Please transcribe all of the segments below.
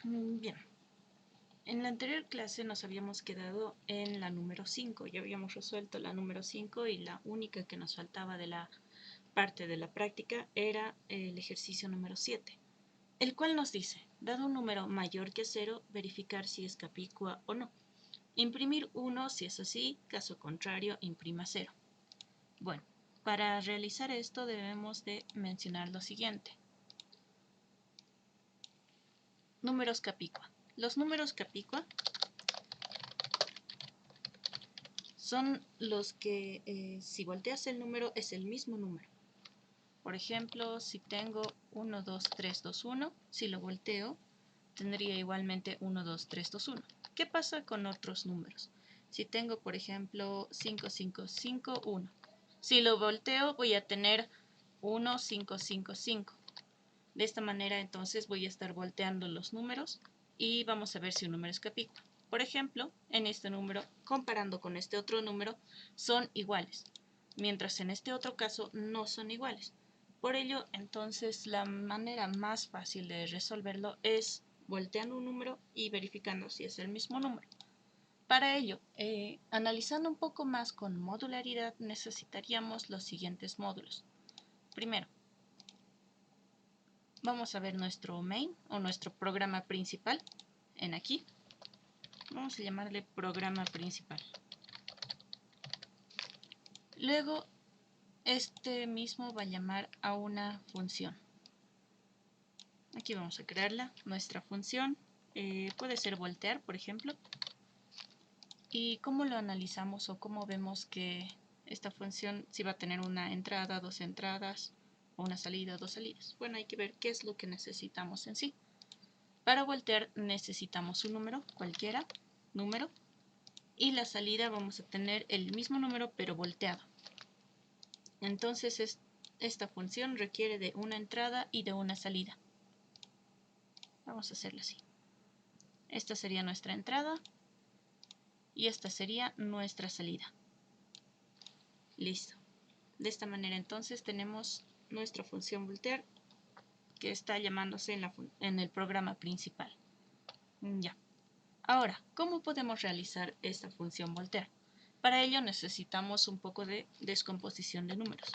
Bien, en la anterior clase nos habíamos quedado en la número 5. Ya habíamos resuelto la número 5 y la única que nos faltaba de la parte de la práctica era el ejercicio número 7, el cual nos dice, dado un número mayor que 0, verificar si es capicua o no. Imprimir 1 si es así, caso contrario, imprima 0. Bueno, para realizar esto debemos de mencionar lo siguiente. Números capicua. Los números capicua son los que si volteas el número es el mismo número. Por ejemplo, si tengo 1, 2, 3, 2, 1, si lo volteo, tendría igualmente 1, 2, 3, 2, 1. ¿Qué pasa con otros números? Si tengo, por ejemplo, 5, 5, 5, 1. Si lo volteo, voy a tener 1, 5, 5, 5. De esta manera, entonces, voy a estar volteando los números y vamos a ver si un número es capicua. Por ejemplo, en este número, comparando con este otro número, son iguales, mientras en este otro caso no son iguales. Por ello, entonces, la manera más fácil de resolverlo es volteando un número y verificando si es el mismo número. Para ello, analizando un poco más con modularidad, necesitaríamos los siguientes módulos. Primero, vamos a ver nuestro main o nuestro programa principal en aquí. Vamos a llamarle programa principal. Luego, este mismo va a llamar a una función. Aquí vamos a crearla. Nuestra función puede ser voltear, por ejemplo. ¿Y cómo lo analizamos o cómo vemos que esta función si va a tener una entrada, dos entradas, o una salida, dos salidas? Bueno, hay que ver qué es lo que necesitamos en sí. Para voltear necesitamos un número, cualquiera, número, y la salida vamos a tener el mismo número pero volteado. Entonces esta función requiere de una entrada y de una salida. Vamos a hacerlo así. Esta sería nuestra entrada y esta sería nuestra salida. Listo. De esta manera entonces tenemos nuestra función voltear que está llamándose en el programa principal. Ya. Ahora, ¿cómo podemos realizar esta función voltear? Para ello necesitamos un poco de descomposición de números.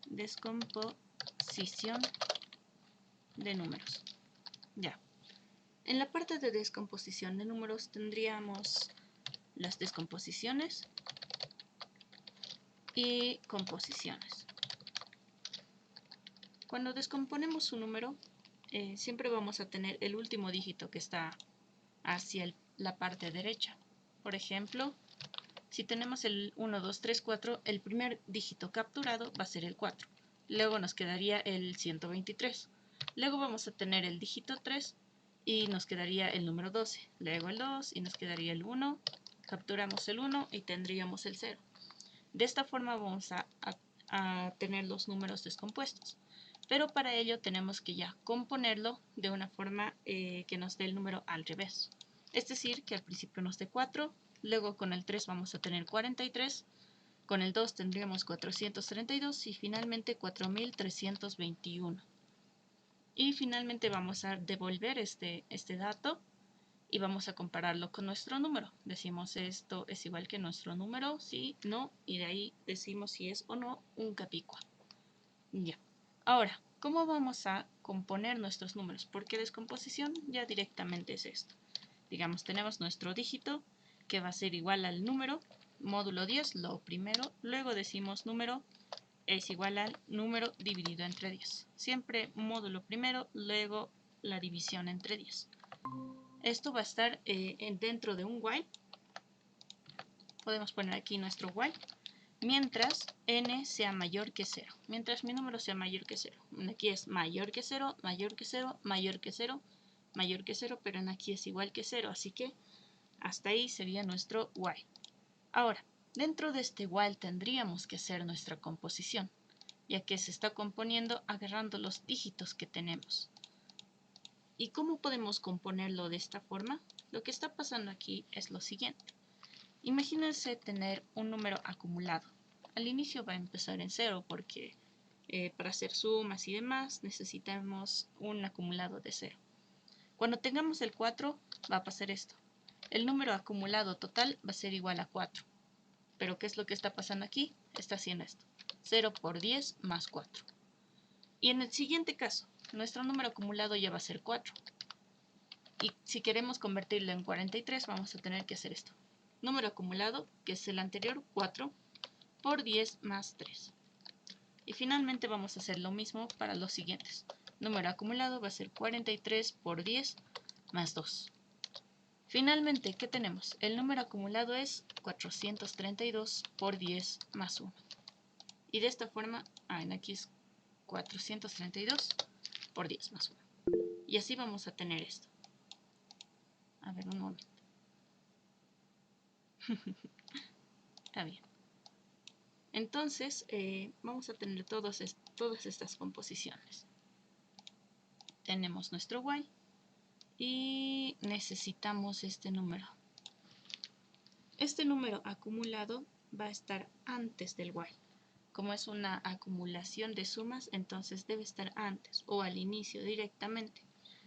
Descomposición de números. Ya. En la parte de descomposición de números tendríamos las descomposiciones y composiciones. Cuando descomponemos un número, siempre vamos a tener el último dígito que está hacia la parte derecha. Por ejemplo, si tenemos el 1, 2, 3, 4, el primer dígito capturado va a ser el 4. Luego nos quedaría el 123. Luego vamos a tener el dígito 3 y nos quedaría el número 12. Luego el 2 y nos quedaría el 1. Capturamos el 1 y tendríamos el 0. De esta forma vamos a tener los números descompuestos. Pero para ello tenemos que ya componerlo de una forma que nos dé el número al revés. Es decir, que al principio nos dé 4, luego con el 3 vamos a tener 43, con el 2 tendríamos 432 y finalmente 4321. Y finalmente vamos a devolver este dato y vamos a compararlo con nuestro número. Decimos esto es igual que nuestro número, sí, no, y de ahí decimos si es o no un capicua. Ya. Ahora, ¿cómo vamos a componer nuestros números? Porque descomposición ya directamente es esto. Digamos, tenemos nuestro dígito que va a ser igual al número, módulo 10, lo primero, luego decimos número es igual al número dividido entre 10. Siempre módulo primero, luego la división entre 10. Esto va a estar dentro de un while. Podemos poner aquí nuestro while. Mientras n sea mayor que 0. Mientras mi número sea mayor que 0. Aquí es mayor que 0, mayor que 0, mayor que 0, mayor que 0, pero en aquí es igual que 0. Así que hasta ahí sería nuestro while. Ahora, dentro de este while tendríamos que hacer nuestra composición, ya que se está componiendo agarrando los dígitos que tenemos. ¿Y cómo podemos componerlo de esta forma? Lo que está pasando aquí es lo siguiente. Imagínense tener un número acumulado. Al inicio va a empezar en 0 porque para hacer sumas y demás necesitamos un acumulado de 0. Cuando tengamos el 4 va a pasar esto. El número acumulado total va a ser igual a 4. Pero ¿qué es lo que está pasando aquí? Está haciendo esto. 0 por 10 más 4. Y en el siguiente caso, nuestro número acumulado ya va a ser 4. Y si queremos convertirlo en 43, vamos a tener que hacer esto. Número acumulado, que es el anterior, 4, por 10 más 3. Y finalmente vamos a hacer lo mismo para los siguientes. Número acumulado va a ser 43 por 10 más 2. Finalmente, ¿qué tenemos? El número acumulado es 432 por 10 más 1. Y de esta forma, aquí es 432 por 10 más 1. Y así vamos a tener esto. A ver, un momento. Está bien. Entonces, vamos a tener todas estas composiciones. Tenemos nuestro y y necesitamos este número. Este número acumulado va a estar antes del y. Como es una acumulación de sumas, entonces debe estar antes o al inicio directamente.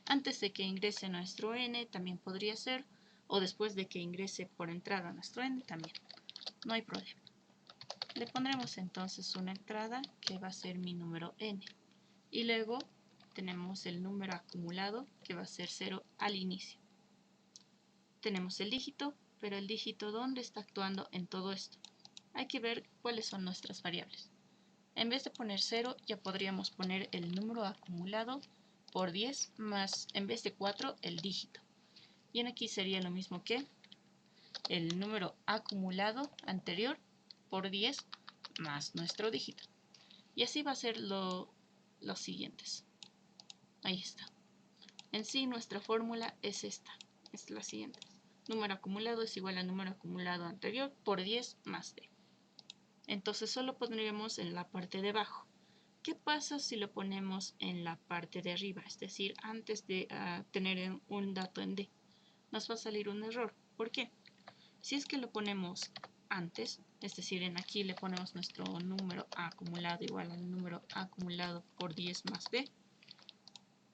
Antes de que ingrese nuestro n también podría ser, o después de que ingrese por entrada nuestro n también. No hay problema. Le pondremos entonces una entrada que va a ser mi número n. Y luego tenemos el número acumulado que va a ser 0 al inicio. Tenemos el dígito, pero el dígito ¿dónde está actuando en todo esto? Hay que ver cuáles son nuestras variables. En vez de poner 0, ya podríamos poner el número acumulado por 10 más, en vez de 4, el dígito. Y en aquí sería lo mismo que el número acumulado anterior por 10 más nuestro dígito. Y así va a ser los siguientes. Ahí está. En sí nuestra fórmula es esta. Es la siguiente. Número acumulado es igual al número acumulado anterior por 10 más d. Entonces solo pondríamos en la parte de abajo. ¿Qué pasa si lo ponemos en la parte de arriba? Es decir, antes de tener un dato en d. Nos va a salir un error. ¿Por qué? Si es que lo ponemos antes, es decir, en aquí le ponemos nuestro número acumulado igual al número acumulado por 10 más d,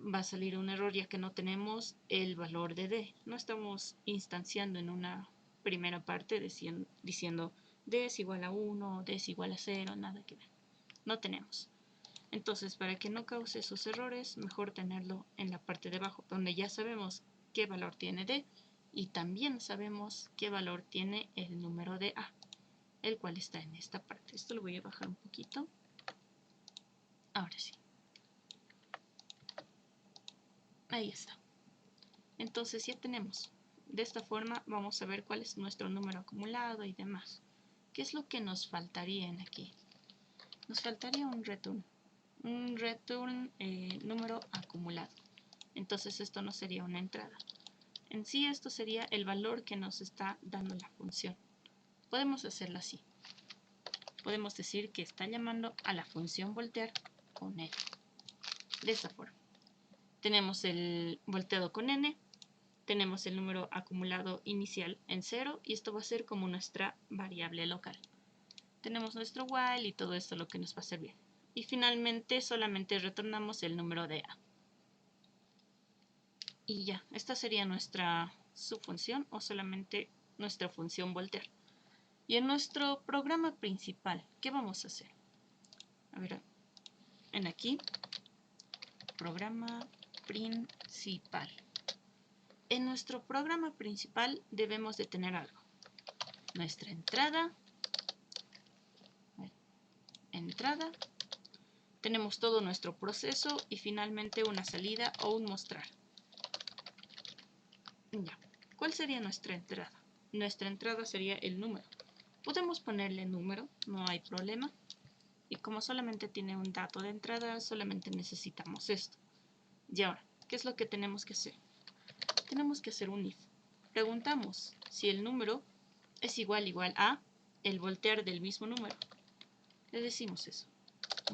va a salir un error ya que no tenemos el valor de d. No estamos instanciando en una primera parte diciendo d es igual a 1, d es igual a 0, nada que ver. No tenemos. Entonces, para que no cause esos errores, mejor tenerlo en la parte de abajo, donde ya sabemos qué valor tiene d y también sabemos qué valor tiene el número de a, el cual está en esta parte. Esto lo voy a bajar un poquito. Ahora sí. Ahí está. Entonces ya tenemos. De esta forma vamos a ver cuál es nuestro número acumulado y demás. ¿Qué es lo que nos faltaría en aquí? Nos faltaría un return. Un return número acumulado. Entonces esto no sería una entrada. En sí esto sería el valor que nos está dando la función. Podemos hacerlo así. Podemos decir que está llamando a la función voltear con n. De esta forma. Tenemos el volteado con n. Tenemos el número acumulado inicial en 0 y esto va a ser como nuestra variable local. Tenemos nuestro while y todo esto lo que nos va a servir. Y finalmente solamente retornamos el número de a. Y ya, esta sería nuestra subfunción o solamente nuestra función voltear. Y en nuestro programa principal, ¿qué vamos a hacer? A ver, en aquí, programa principal. En nuestro programa principal debemos de tener algo. Nuestra entrada, tenemos todo nuestro proceso y finalmente una salida o un mostrar. Ya. ¿Cuál sería nuestra entrada? Nuestra entrada sería el número. Podemos ponerle número, no hay problema. Y como solamente tiene un dato de entrada, solamente necesitamos esto. Y ahora, ¿qué es lo que tenemos que hacer? Tenemos que hacer un if. Preguntamos si el número es igual a el voltear del mismo número. Le decimos eso.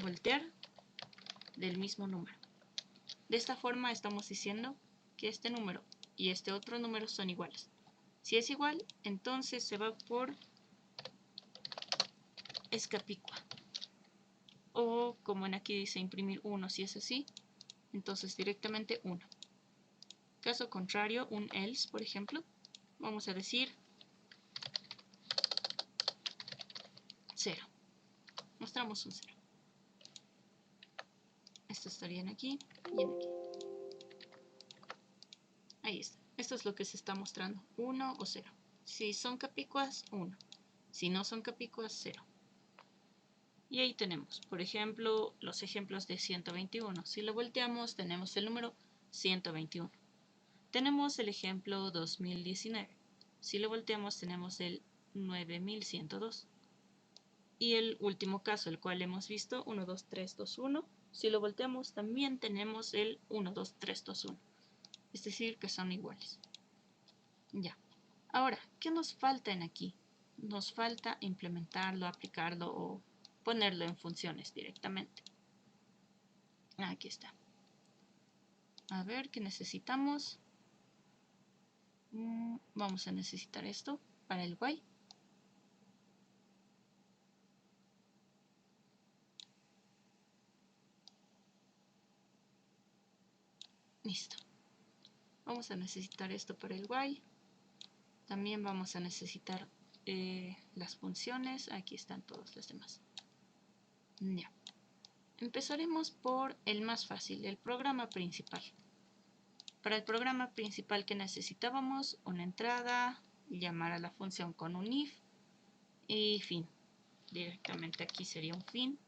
Voltear del mismo número. De esta forma estamos diciendo que este número y este otro número son iguales. Si es igual, entonces se va por escapicua. O como en aquí dice imprimir 1, si es así, entonces directamente 1. Caso contrario, un else, por ejemplo, vamos a decir 0. Mostramos un 0. Esto estaría en aquí y en aquí. Ahí está. Esto es lo que se está mostrando, 1 o 0. Si son capicuas, 1. Si no son capicuas, 0. Y ahí tenemos, por ejemplo, los ejemplos de 121. Si lo volteamos, tenemos el número 121. Tenemos el ejemplo 2019. Si lo volteamos, tenemos el 9102. Y el último caso, el cual hemos visto, 1, 2, 3, 2, 1. Si lo volteamos, también tenemos el 1, 2, 3, 2, 1. Es decir, que son iguales. Ya. Ahora, ¿qué nos falta en aquí? Nos falta implementarlo, aplicarlo o ponerlo en funciones directamente. Aquí está. A ver, ¿qué necesitamos? Vamos a necesitar esto para el y. Listo. Vamos a necesitar esto para el y. También vamos a necesitar las funciones. Aquí están todas las demás. Ya. Empezaremos por el más fácil, el programa principal. Para el programa principal que necesitábamos, una entrada, llamar a la función con un if y fin. Directamente aquí sería un fin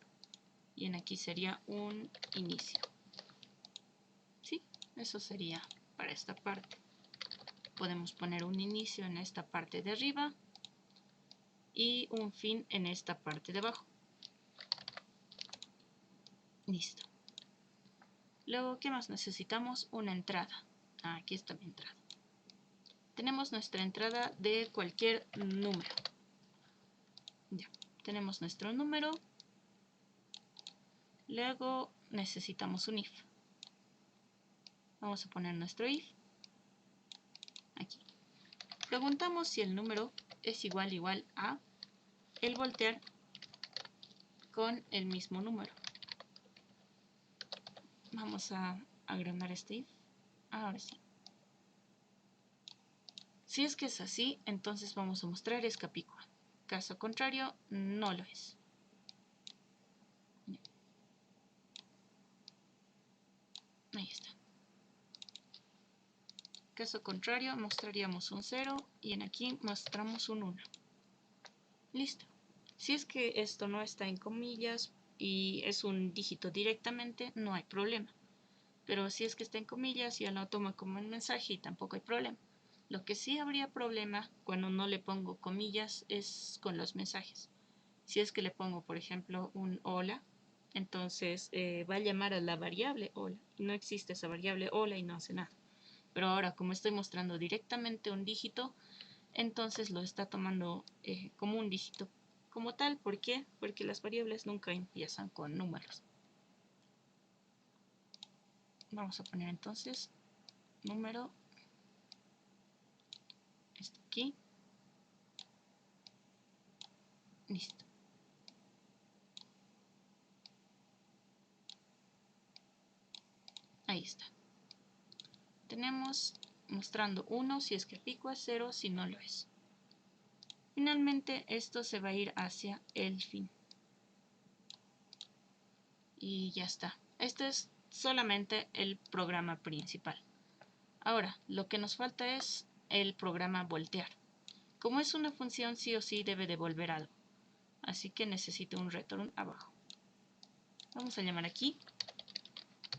y en aquí sería un inicio. ¿Sí? Eso sería para esta parte. Podemos poner un inicio en esta parte de arriba y un fin en esta parte de abajo. Listo. Luego, ¿qué más necesitamos? Una entrada. Aquí está mi entrada. Tenemos nuestra entrada de cualquier número. Ya, tenemos nuestro número. Luego necesitamos un if. Vamos a poner nuestro if. Aquí. Preguntamos si el número es igual a el voltear con el mismo número. Vamos a agrandar este if. Ahora sí. Si es que es así, entonces vamos a mostrar es capicua. Caso contrario, no lo es. Ahí está. Caso contrario, mostraríamos un 0 y en aquí mostramos un 1. Listo. Si es que esto no está en comillas y es un dígito directamente, no hay problema. Pero si es que está en comillas, ya lo toma como un mensaje y tampoco hay problema. Lo que sí habría problema cuando no le pongo comillas es con los mensajes. Si es que le pongo, por ejemplo, un hola, entonces va a llamar a la variable hola. No existe esa variable hola y no hace nada. Pero ahora, como estoy mostrando directamente un dígito, entonces lo está tomando como un dígito como tal. ¿Por qué? Porque las variables nunca empiezan con números. Vamos a poner entonces número, esto aquí. Listo. Ahí está. Tenemos mostrando 1 si es que el pico es 0 si no lo es. Finalmente esto se va a ir hacia el fin. Y ya está. Este es solamente el programa principal. Ahora, lo que nos falta es el programa voltear. Como es una función, sí o sí debe devolver algo. Así que necesito un return abajo. Vamos a llamar aquí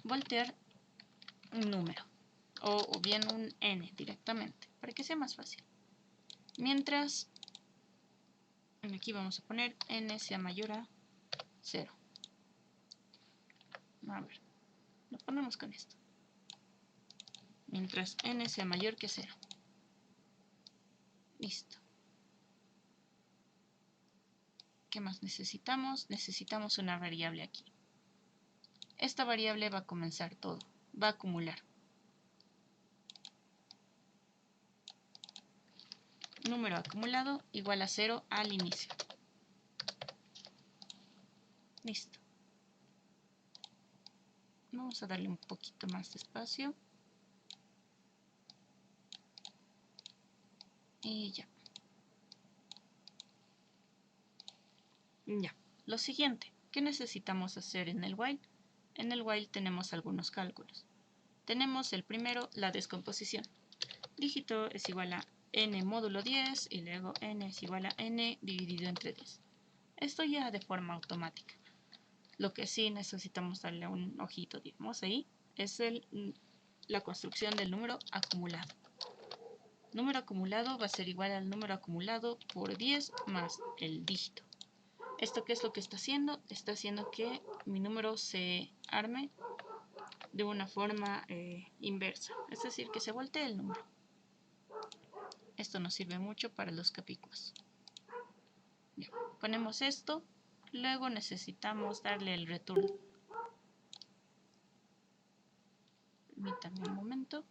voltear un número. O bien un n directamente, para que sea más fácil. Mientras, aquí vamos a poner n sea mayor a 0. A ver, lo ponemos con esto. Mientras n sea mayor que 0. Listo. ¿Qué más necesitamos? Necesitamos una variable aquí. Esta variable va a comenzar todo, va a acumular. Número acumulado igual a 0 al inicio. Listo. Vamos a darle un poquito más de espacio. Y ya. Ya. Lo siguiente, ¿qué necesitamos hacer en el while? En el while tenemos algunos cálculos. Tenemos el primero, la descomposición. Dígito es igual a n módulo 10 y luego n es igual a n dividido entre 10. Esto ya de forma automática. Lo que sí necesitamos darle un ojito, digamos, ahí, es la construcción del número acumulado. Número acumulado va a ser igual al número acumulado por 10 más el dígito. ¿Esto qué es lo que está haciendo? Está haciendo que mi número se arme de una forma inversa, es decir, que se voltee el número. Esto nos sirve mucho para los capítulos. Bien, ponemos esto, luego necesitamos darle el return. Permítanme un momento.